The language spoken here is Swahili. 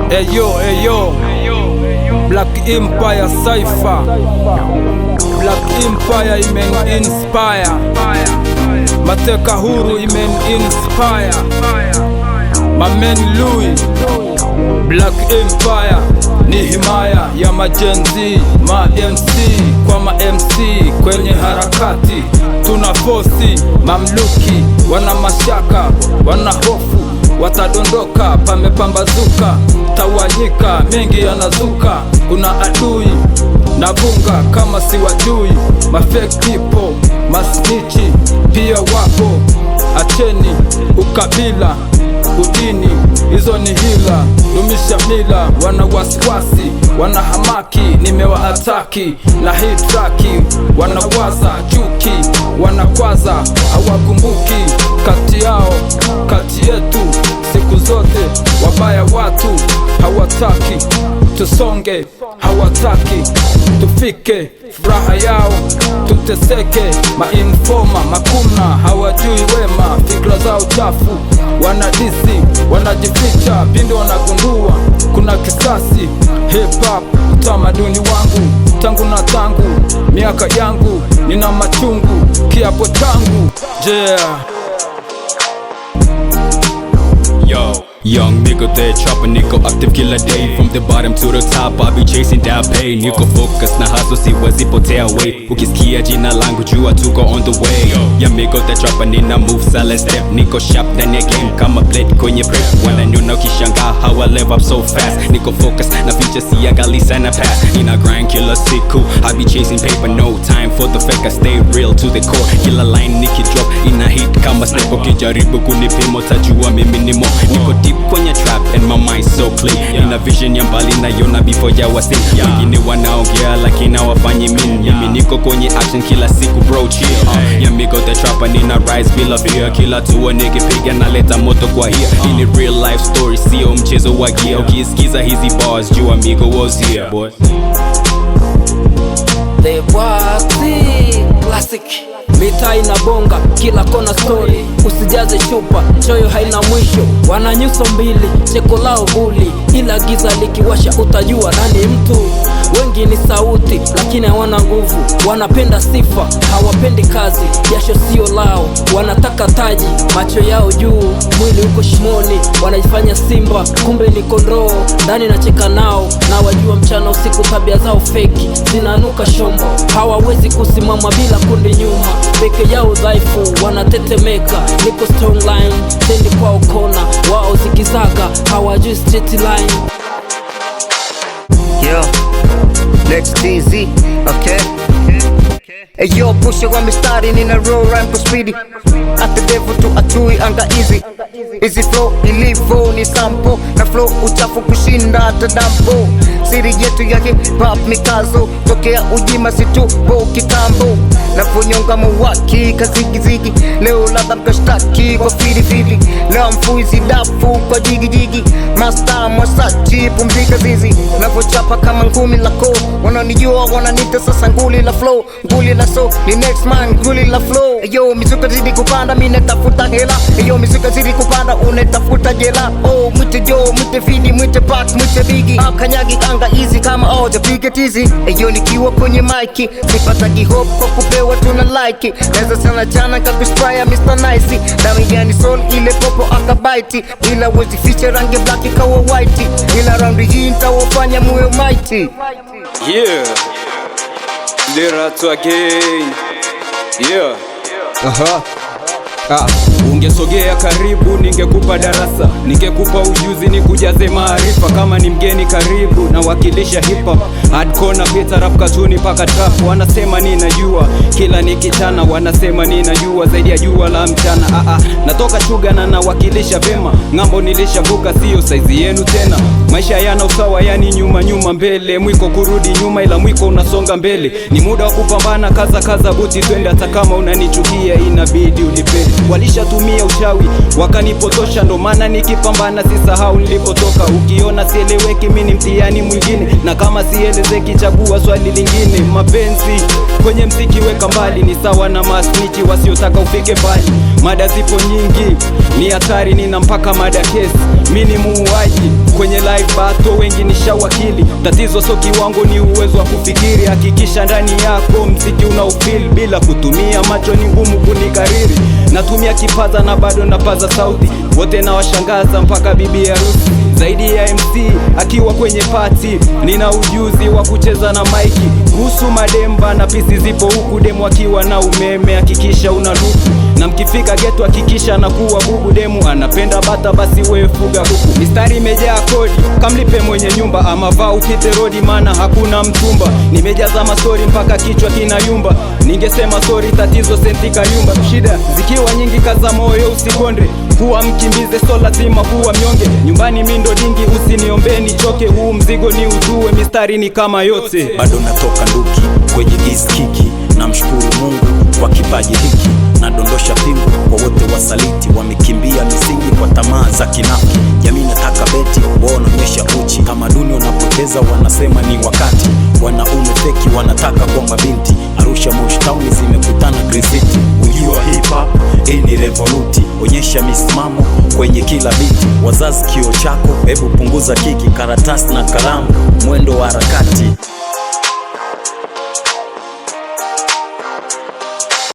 Eyo Black Empire Cypher. Black Empire imen inspire, Mateka huru imen inspire, Mamen Louis. Black Empire ni himaya ya majenzi, ma MC kwa ma MC kwenye harakati. Tuna fosi mamluki, wana mashaka, wana hofu, watadondoka, pamepambazuka, tawanyika, mengi yanazuka. Kuna adui na bunga kama si wajui, mafake people, masnichi pia wapo. Acheni ukabila, udini, hizo ni hila. Dumisha mila, wana wasiwasi, wana hamaki, nimewaataki na hii traki. Wanawaza chuki, wanakwaza, hawakumbuki kati yao, kati yetu. Siku zote wabaya watu hawataki tusonge, hawataki tufike furaha yao, tuteseke. Mainfoma makuna hawajui wema, fikra zao chafu, wanadisi, wanajificha pindi wanagundua kuna kisasi. Hip hop utamaduni wangu, tangu na tangu, miaka yangu, nina machungu, kiapo changu. Yeah. Yo, young nigga that chopper nigga active killer day. From the bottom to the top I be chasing that pay. Niko focus na hustle siwezipotea way. Ukisikia jina langu jua tuko on the way. Young nigga that chopper nina move silent step. Niko sharp ndani ya game kama blade kwenye prep. Wananiona ukishangaa how I live up so fast. Niko focus na future siangali sana past. Nina grind killer siku, I be chasing paper, no time for the fake. I stay real to the core. Kila line niki drop ina hit kama snake. Ukijaribu kunipima utajua mimi ni mo. Niko deep kwenye trap and my mind so clear. Nina vision ya mbali na yona before ya wasi. Wengine wanaongea lakini hawafanyi mimi. Mimi niko kwenye action kila siku bro chill. Ya migo the trapper nina rise bila fear. Kila tuwa nikipiga na leta moto kwa here. Hii ni real life story, sio mchezo wa gear. Ukisikiza hizi bars jua migo was here boy. The Waxy Classic. Mitaa inabonga, kila kona story. Usijaze chupa, choyo haina mwisho. Wana nyuso mbili, cheko lao buli. Ila giza likiwasha utajua nani mtu. Wengi ni sauti, lakini hawana nguvu. Wanapenda sifa, hawapendi kazi. Jasho sio lao, wanataka taji. Macho yao juu, mwili uko shimoni. Wanajifanya simba, kumbe ni kondoo. Ndani nacheka nao, na wajua mchana usiku tabia zao feki. Zinanuka shombo, hawawezi kusimama bila kundi nyuma. Peke yao dhaifu, wanatetemeka. Niko strong line, tendi kwao kona. Wao zikizaga, hawajui street line. Yo, next TZ, okay. Yo, pusha wa mistari nina roll rhyme kwa speedy. Ate devu tu atui anga easy. Easy flow ilivo ni sample. Na flow uchafu kushinda hata dampo. Siri yetu ya hip hop mikazo. Tokea ujima situpo kitambo. Na funyonga mwaki kazigi. Leo ladha mkashtaki kwa fili. Leo mfuizi dafu kwa jigi. Master mwasachi pumzika zizi. Na vochapa kama ngumi lako. Wananijua wananita sasa nguli la flow. Nguli la so ni next man nguli la flow. Yo mizuka zidi kupanda mine tafuta hela. Yo mizuka zidi kupanda unetafuta jela. Oh mwite jo mwite fidi mwite pat mwite bigi. Kanyagi anga easy kama oja piga tizi. Yo nikiwa kwenye maiki sipata hop kwa kupewa tuna like. Neza sana jana kakuspray Mr. Nice. Dami gani soul ile popo akabaiti. Ila wezi feature rangi black kawa white. Ila round hii nitawafanya muwe mighty. Yeah, Liratu again. Yeah. Ungesogea karibu ningekupa darasa, ningekupa ujuzi nikujaze maarifa. Kama ni mgeni karibu na wakilisha hip hop hardcore na pita rap katuni paka trap. Wanasema ninajua kila nikichana, wanasema ninajua zaidi ya jua la mchana. Natoka chuga na nawakilisha vema, ngambo nilishavuka sio saizi yenu tena. Maisha yana usawa yani nyuma mbele, mwiko kurudi nyuma ila mwiko unasonga mbele. Ni muda wa kupambana, kaza buti twende, hata kama unanichukia inabidi ulipende. Walisha tu walitumia uchawi wakanipotosha, ndo maana nikipambana sisahau nilipotoka. Ukiona sieleweki mimi ni mtihani mwingine, na kama sielezeki chagua swali lingine. Mapenzi kwenye mziki weka mbali, ni sawa na masnichi wasiotaka ufike mbali. Mada zipo nyingi, ni hatari, nina mpaka mada kesi. Mimi ni muuaji kwenye live battle, wengi ni shawakili. Tatizo sio kiwango, ni uwezo wa kufikiri. Hakikisha ndani yako mziki unaufeel, bila kutumia macho ni ngumu kunikariri. Natumia kipaza na bado napaza sauti, wote na washangaza mpaka bibi harusi. Zaidi ya MC akiwa kwenye party, nina ujuzi wa kucheza na maiki. Kuhusu mademba na pisi zipo huku, demu akiwa na umeme hakikisha una luku, na mkifika geto hakikisha na kuwa bubu. Demu anapenda bata, basi wewe fuga huku. Mistari imejaa kodi, kamlipe mwenye nyumba, ama vaa upite rodi, maana hakuna mtumba. Nimejaza mastori mpaka kichwa kinayumba, ningesema sorry tatizo senti kayumba. Shida zikiwa nyingi kaza moyo usikonde, kuwa mkimbize so lazima kuwa mnyonge. Nyumbani mindo dingi usiniombe nichoke, huu mzigo ni utue, mistari ni kama yote. Bado natoka nduki kwenye kiki, na mshukuru Mungu kwa kipaji hiki. Nadondosha pingu kwa wote wasaliti, wamekimbia misingi kwa tamaa za kinafiki. Jamii nataka beti, wanaonyesha uchi. Tamaduni wanapoteza, wanasema ni wakati. Wanaume feki wanataka kwa mabinti. Arusha Moshi Town zimekutana Green City. Ujio wa hip hop hii ni revoluti, onyesha misimamo kwenye kila biti. Wazazi kio chako, hebu punguza kiki, karatasi na kalamu, mwendo wa harakati.